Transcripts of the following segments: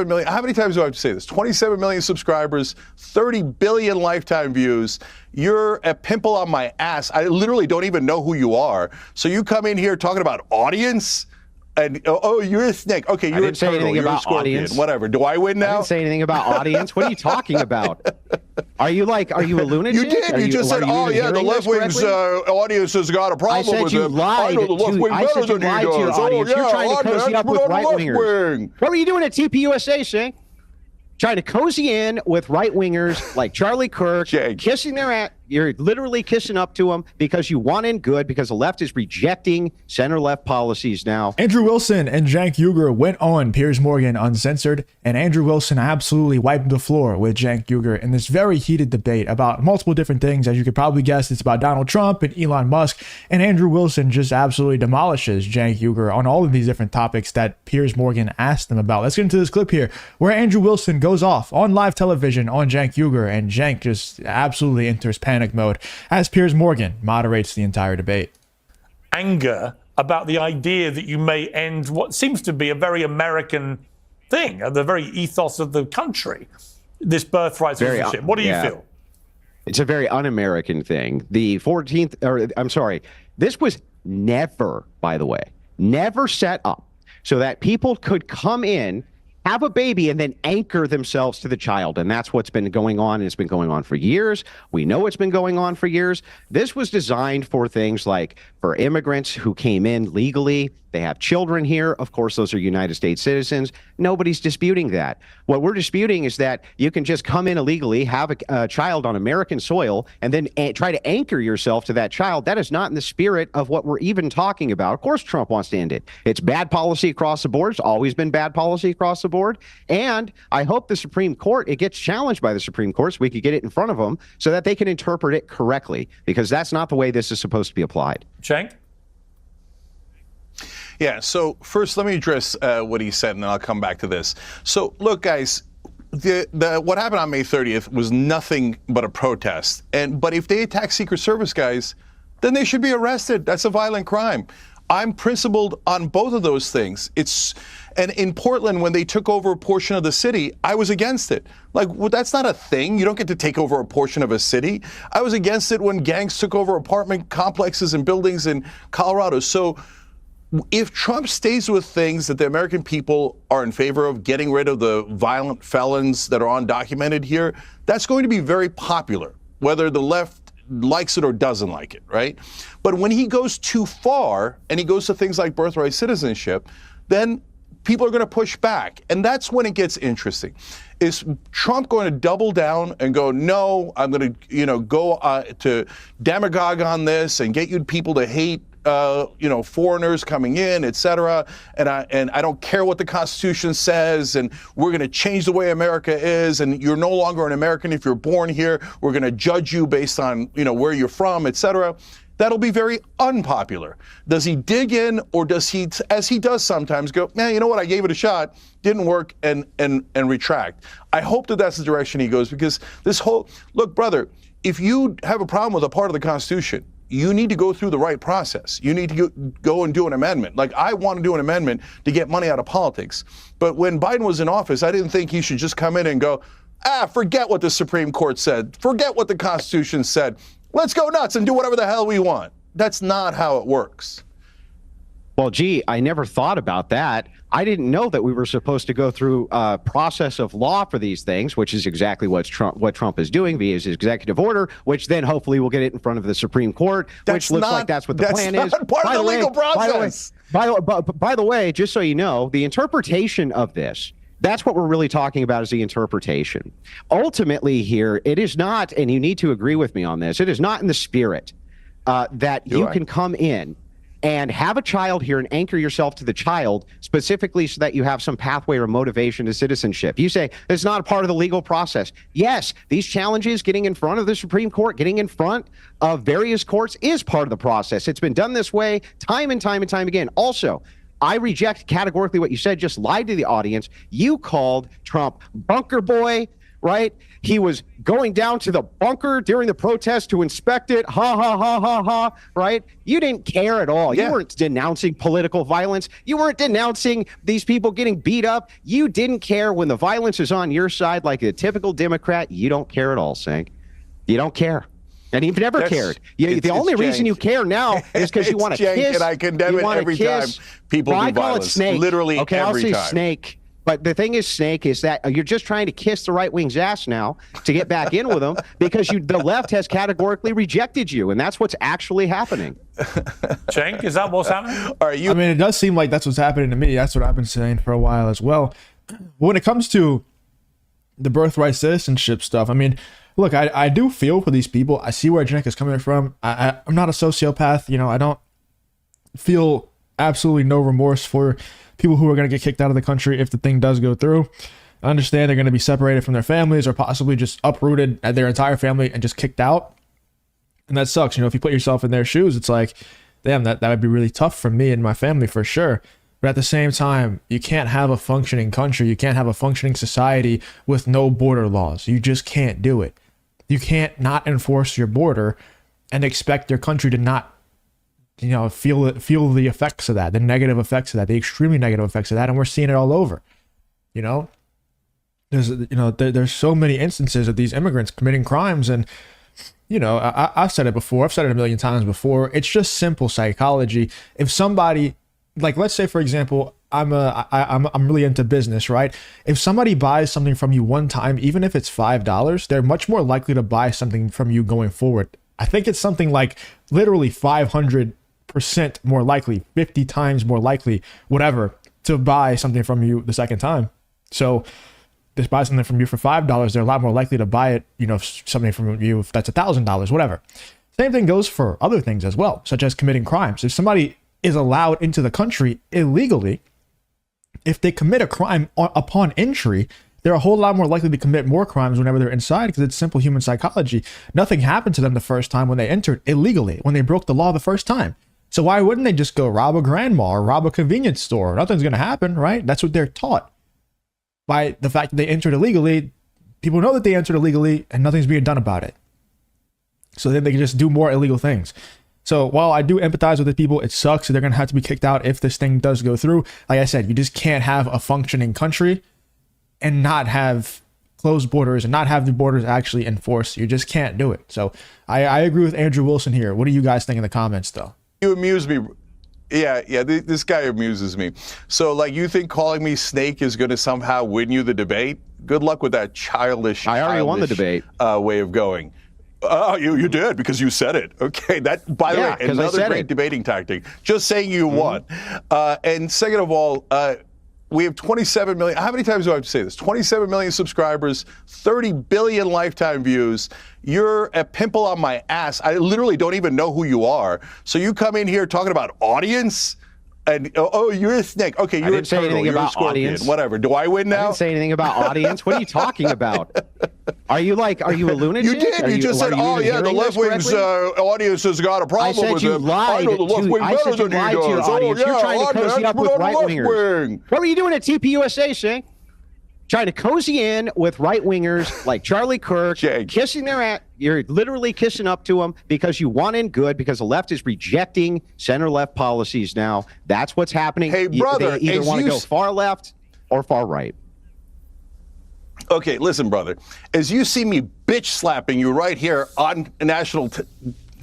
million. How many times do I have to say this? 27 million subscribers, 30 billion lifetime views. You're a pimple on my ass. I literally don't even know who you are. So you come in here talking about audience? And you're a snake. Okay, you're a turtle. You're a scorpion. Audience. Whatever. Do I win now? I didn't say anything about audience. What are you talking about? Are you a lunatic? You did. You just said, oh, yeah, the left wing's audience has got a problem with it. I know the left wing better than he does. Oh, yeah, you're trying to cozy up with right-wingers. What were you doing at TPUSA, Cenk? Trying to cozy in with right-wingers like Charlie Kirk, kissing their ass. You're literally kissing up to them because you want in good, because the left is rejecting center-left policies now. Andrew Wilson and Cenk Uygur went on Piers Morgan uncensored, and Andrew Wilson absolutely wiped the floor with Cenk Uygur in this very heated debate about multiple different things. As you could probably guess, it's about Donald Trump and Elon Musk, and Andrew Wilson just absolutely demolishes Cenk Uygur on all of these different topics that Piers Morgan asked them about. Let's get into this clip here where Andrew Wilson goes off on live television on Cenk Uygur, and Cenk just absolutely enters panic mode as Piers Morgan moderates the entire debate. Anger about the idea that you may end what seems to be a very American thing, the very ethos of the country, this birthright citizenship. What do you feel? It's a very un-American thing. The 14th, or I'm sorry, this was never, by the way, never set up so that people could come in, have a baby, and then anchor themselves to the child. And that's what's been going on. And it's been going on for years. We know it's been going on for years. This was designed for things like for immigrants who came in legally. They have children here. Of course, those are United States citizens. Nobody's disputing that. What we're disputing is that you can just come in illegally, have a child on American soil, and then try to anchor yourself to that child. That is not in the spirit of what we're even talking about. Of course, Trump wants to end it. It's bad policy across the board. It's always been bad policy across the board. And I hope the Supreme Court, it gets challenged by the Supreme Court so we could get it in front of them so that they can interpret it correctly, because that's not the way this is supposed to be applied. Cenk? Yeah, so first let me address what he said, and then I'll come back to this. So look, guys, what happened on May 30th was nothing but a protest. But if they attack Secret Service guys, then they should be arrested. That's a violent crime. I'm principled on both of those things. And in Portland, when they took over a portion of the city, I was against it. Like, well, that's not a thing. You don't get to take over a portion of a city. I was against it when gangs took over apartment complexes and buildings in Colorado. So if Trump stays with things that the American people are in favor of, getting rid of the violent felons that are undocumented here, that's going to be very popular, whether the left likes it or doesn't like it, right? But when he goes too far and he goes to things like birthright citizenship, then people are going to push back. And that's when it gets interesting. Is Trump going to double down and go, no, I'm going to, go to demagogue on this and get you people to hate foreigners coming in, et cetera, and I don't care what the Constitution says, and we're going to change the way America is, and you're no longer an American if you're born here. We're going to judge you based on, where you're from, et cetera. That'll be very unpopular. Does he dig in, or does he, as he does sometimes, go, man, you know what, I gave it a shot, didn't work, and retract? I hope that that's the direction he goes, because this whole, look, brother, if you have a problem with a part of the Constitution, you need to go through the right process. You need to go and do an amendment. Like, I want to do an amendment to get money out of politics. But when Biden was in office, I didn't think he should just come in and go, forget what the Supreme Court said. Forget what the Constitution said. Let's go nuts and do whatever the hell we want. That's not how it works. Well, gee, I never thought about that. I didn't know that we were supposed to go through a process of law for these things, which is exactly what Trump is doing via his executive order, which then hopefully will get it in front of the Supreme Court, which looks like that's what the plan is. That's part of the legal process. By the way, just so you know, the interpretation of this, that's what we're really talking about, is the interpretation. Ultimately here, it is not, and you need to agree with me on this, it is not in the spirit that you can come in and have a child here and anchor yourself to the child specifically so that you have some pathway or motivation to citizenship. You say it's not a part of the legal process. Yes, these challenges, getting in front of the Supreme Court, getting in front of various courts, is part of the process. It's been done this way time and time and time again. Also, I reject categorically what you said, just lied to the audience. You called Trump bunker boy, right? He was going down to the bunker during the protest to inspect it. Ha, ha, ha, ha, ha, right? You didn't care at all. Yeah. You weren't denouncing political violence. You weren't denouncing these people getting beat up. You didn't care when the violence is on your side like a typical Democrat. You don't care at all, Cenk. You don't care. And you've never cared. The only reason you care now is because you want to kiss. And I condemn it every time people do violence. Snake. Literally okay, every I'll say time. snake. But the thing is, Snake, is that you're just trying to kiss the right wing's ass now to get back in with them because the left has categorically rejected you, and that's what's actually happening. Cenk, is that what's happening? I mean, it does seem like that's what's happening to me. That's what I've been saying for a while as well. When it comes to the birthright citizenship stuff, I mean, look, I do feel for these people. I see where Cenk is coming from. I'm not a sociopath. I don't feel absolutely no remorse for people who are going to get kicked out of the country if the thing does go through. I understand they're going to be separated from their families or possibly just uprooted at their entire family and just kicked out. And that sucks. If you put yourself in their shoes, it's like, damn, that would be really tough for me and my family for sure. But at the same time, you can't have a functioning country. You can't have a functioning society with no border laws. You just can't do it. You can't not enforce your border and expect your country to not feel the effects of that, the negative effects of that, the extremely negative effects of that, and we're seeing it all over. There's so many instances of these immigrants committing crimes, and I've said it before, I've said it a million times before. It's just simple psychology. If somebody, like, let's say for example, I'm really into business, right? If somebody buys something from you one time, even if it's $5, they're much more likely to buy something from you going forward. I think it's something like literally 500% more likely, 50 times more likely, whatever, to buy something from you the second time. So just buy something from you for $5, they're a lot more likely to buy it, something from you if that's $1,000, whatever. Same thing goes for other things as well, such as committing crimes. If somebody is allowed into the country illegally, if they commit a crime upon entry, they're a whole lot more likely to commit more crimes whenever they're inside because it's simple human psychology. Nothing happened to them the first time when they entered illegally, when they broke the law the first time. So why wouldn't they just go rob a grandma or rob a convenience store? Nothing's going to happen, right? That's what they're taught. By the fact that they entered illegally, people know that they entered illegally and nothing's being done about it. So then they can just do more illegal things. So while I do empathize with the people, it sucks that they're going to have to be kicked out if this thing does go through. Like I said, you just can't have a functioning country and not have closed borders and not have the borders actually enforced. You just can't do it. So I agree with Andrew Wilson here. What do you guys think in the comments, though? You amuse me. Yeah, this guy amuses me. So, like, you think calling me Snake is going to somehow win you the debate? Good luck with that childish I already won the debate. Way of going. Oh, you did because you said it. Okay, that, by the way, another great debating tactic. Just saying you won. And second of all, we have 27 million. How many times do I have to say this? 27 million subscribers, 30 billion lifetime views. You're a pimple on my ass. I literally don't even know who you are. So you come in here talking about audience? And you're a snake. Okay, you're a turtle. You're a scorpion. Audience. Whatever. Do I win now? I didn't say anything about audience. What are you talking about? Are you a lunatic? You did. You just said, oh, yeah, the left wing's audience has got a problem with it. I know the left wing better than he does. Oh, yeah, you're trying to cozy up with right-wingers. What were you doing at TPUSA, Cenk? Trying to cozy in with right-wingers like Charlie Kirk, kissing their ass. You're literally kissing up to them because you want in good, because the left is rejecting center-left policies now. That's what's happening. Hey, brother, they either want to go far left or far right. Okay, listen, brother. As you see me bitch slapping you right here on national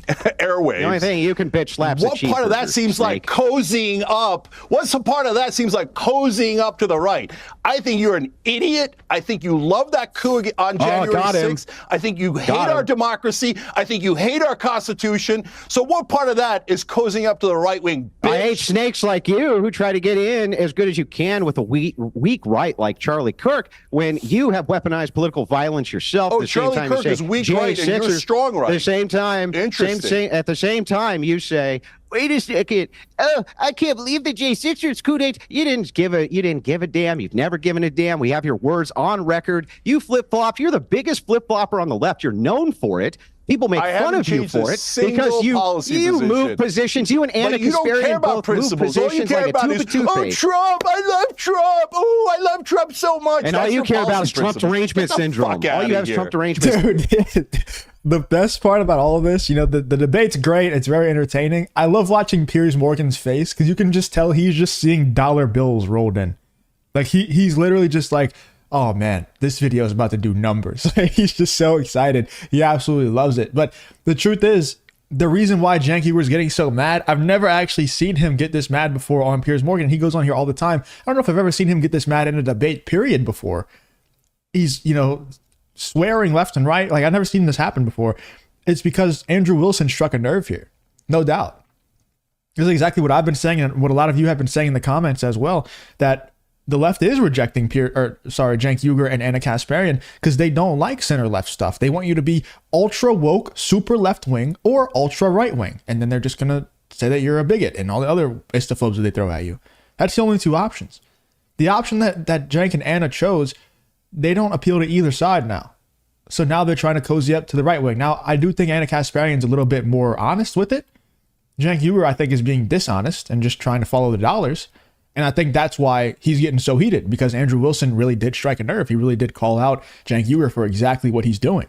airwaves. The only thing you can bitch slap. What part of that seems like cozying up? What's the part of that seems like cozying up to the right? I think you're an idiot. I think you love that coup on January 6th. I think you hate our democracy. I think you hate our Constitution. So what part of that is cozying up to the right wing? Bitch? I hate snakes like you who try to get in as good as you can with a weak right like Charlie Kirk when you have weaponized political violence yourself. Oh, Charlie Kirk is weak right and you're strong right. At the same time, Interesting. at the same time, you say wait a second. Oh, I can't believe the J6ers coup d'etat. You didn't give a damn. You've never given a damn. We have your words on record. You flip-flopped. You're the biggest flip-flopper on the left. You're known for it. People make fun of you for it because you move positions. You and Anna Kasparian both move positions like a tube of toothpaste. Oh, Trump! I love Trump! Oh, I love Trump so much. And all you care about is Trump derangement syndrome. All you have is Trump derangement. Dude, the best part about all of this, the debate's great. It's very entertaining. I love watching Piers Morgan's face because you can just tell he's just seeing dollar bills rolled in. Like he's literally just like, oh man, this video is about to do numbers. He's just so excited. He absolutely loves it. But the truth is, the reason why Cenk Uygur is getting so mad, I've never actually seen him get this mad before on Piers Morgan. He goes on here all the time. I don't know if I've ever seen him get this mad in a debate, period, before. He's, swearing left and right. Like, I've never seen this happen before. It's because Andrew Wilson struck a nerve here. No doubt. This is exactly what I've been saying and what a lot of you have been saying in the comments as well, that the left is rejecting Cenk Uygur and Anna Kasparian because they don't like center-left stuff. They want you to be ultra-woke, super left-wing, or ultra-right-wing. And then they're just going to say that you're a bigot and all the other islamophobes that they throw at you. That's the only two options. The option that Cenk and Anna chose, they don't appeal to either side now. So now they're trying to cozy up to the right wing. Now, I do think Anna Kasparian's a little bit more honest with it. Cenk Uygur, I think, is being dishonest and just trying to follow the dollars. And I think that's why he's getting so heated, because Andrew Wilson really did strike a nerve. He really did call out Cenk Uygur for exactly what he's doing.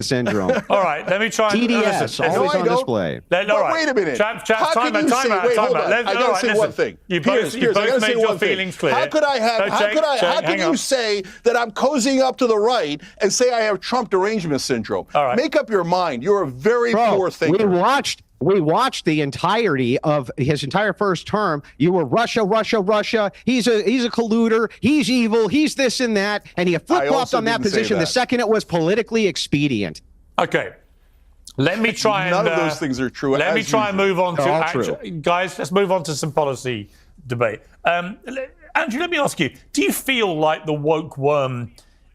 Syndrome. All right, let me try. TDS, always on display. Wait a minute. Time out. I gotta say one thing. You both made your feelings clear. How can you say that I'm cozying up to the right and say I have Trump derangement syndrome? All right. Make up your mind. You're a very poor thinker. We watched the entirety of his entire first term. You were Russia. He's a colluder. He's evil. He's this and that. And he flip-flopped on that position the second it was politically expedient. Okay. Let me try None of those things are true. Let me try and move on guys, let's move on to some policy debate. Andrew, let me ask you, do you feel like the woke worm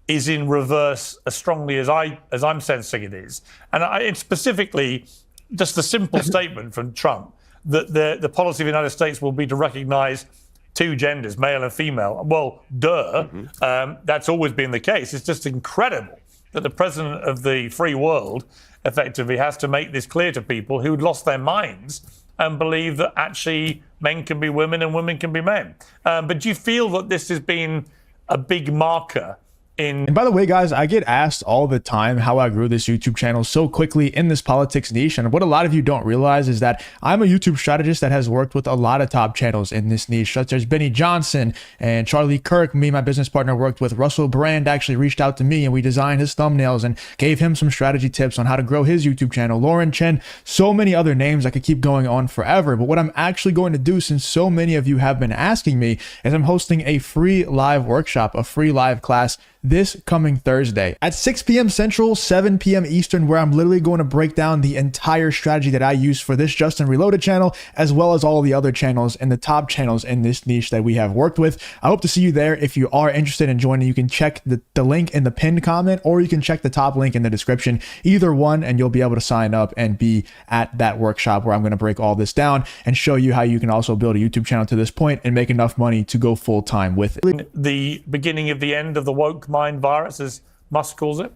is in reverse as strongly as I'm sensing it is? And it's specifically just a simple statement from Trump that the policy of the United States will be to recognize two genders, male and female. Well, that's always been the case. It's just incredible that the president of the free world effectively has to make this clear to people who'd lost their minds and believe that actually men can be women and women can be men. But do you feel that this has been a big marker? And by the way, guys, I get asked all the time how I grew this YouTube channel so quickly in this politics niche. And what a lot of you don't realize is that I'm a YouTube strategist that has worked with a lot of top channels in this niche, such as Benny Johnson and Charlie Kirk. Me and my business partner worked with. Russell Brand actually reached out to me and we designed his thumbnails and gave him some strategy tips on how to grow his YouTube channel. Lauren Chen, so many other names. I could keep going on forever. But what I'm actually going to do, since so many of you have been asking me, is I'm hosting a free live workshop, a free live class this coming Thursday at 6 p.m. Central, 7 p.m. Eastern, where I'm literally going to break down the entire strategy that I use for this Justin Reloaded channel, as well as all the other channels and the top channels in this niche that we have worked with. I hope to see you there. If you are interested in joining, you can check the link in the pinned comment, or you can check the top link in the description, either one, and you'll be able to sign up and be at that workshop where I'm going to break all this down and show you how you can also build a YouTube channel to this point and make enough money to go full time with it. The beginning of the end of the woke mind virus, as Musk calls it?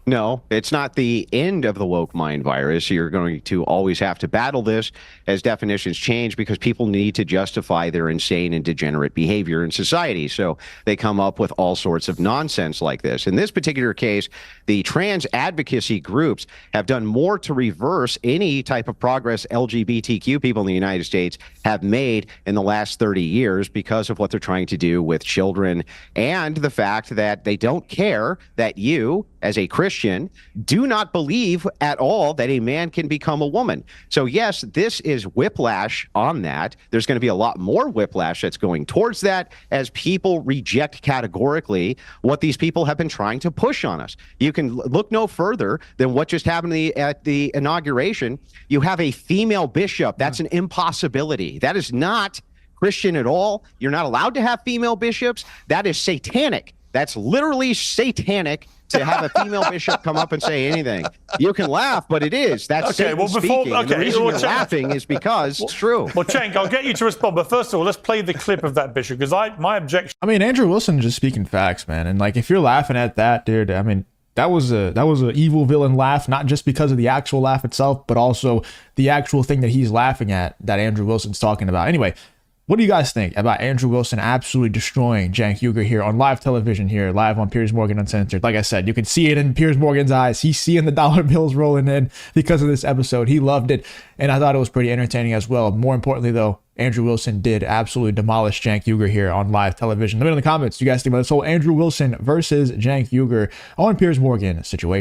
No, it's not the end of the woke mind virus. You're going to always have to battle this as definitions change, because people need to justify their insane and degenerate behavior in society. So they come up with all sorts of nonsense like this. In this particular case, the trans advocacy groups have done more to reverse any type of progress LGBTQ people in the United States have made in the last 30 years because of what they're trying to do with children, and the fact that they don't care that you, as a Christian, do not believe at all that a man can become a woman. So yes, this is whiplash on that. There's going to be a lot more whiplash that's going towards that as people reject categorically what these people have been trying to push on us. You can look no further than what just happened at the inauguration. You have a female bishop. That's an impossibility. That is not Christian at all. You're not allowed to have female bishops. That is satanic. That's literally satanic to have a female bishop come up and say anything. You can laugh, but it is. That's Satan speaking. And the reason you're laughing is because it's true. Well, Cenk, I'll get you to respond, but first of all, let's play the clip of that bishop, because my objection. I mean, Andrew Wilson just speaking facts, man, and like if you're laughing at that, dude, I mean, that was a evil villain laugh, not just because of the actual laugh itself, but also the actual thing that he's laughing at that Andrew Wilson's talking about. Anyway, what do you guys think about Andrew Wilson absolutely destroying Cenk Uygur here on live television here, live on Piers Morgan Uncensored? Like I said, you can see it in Piers Morgan's eyes. He's seeing the dollar bills rolling in because of this episode. He loved it, and I thought it was pretty entertaining as well. More importantly, though, Andrew Wilson did absolutely demolish Cenk Uygur here on live television. Let me know in the comments, do you guys think about this whole Andrew Wilson versus Cenk Uygur on Piers Morgan situation?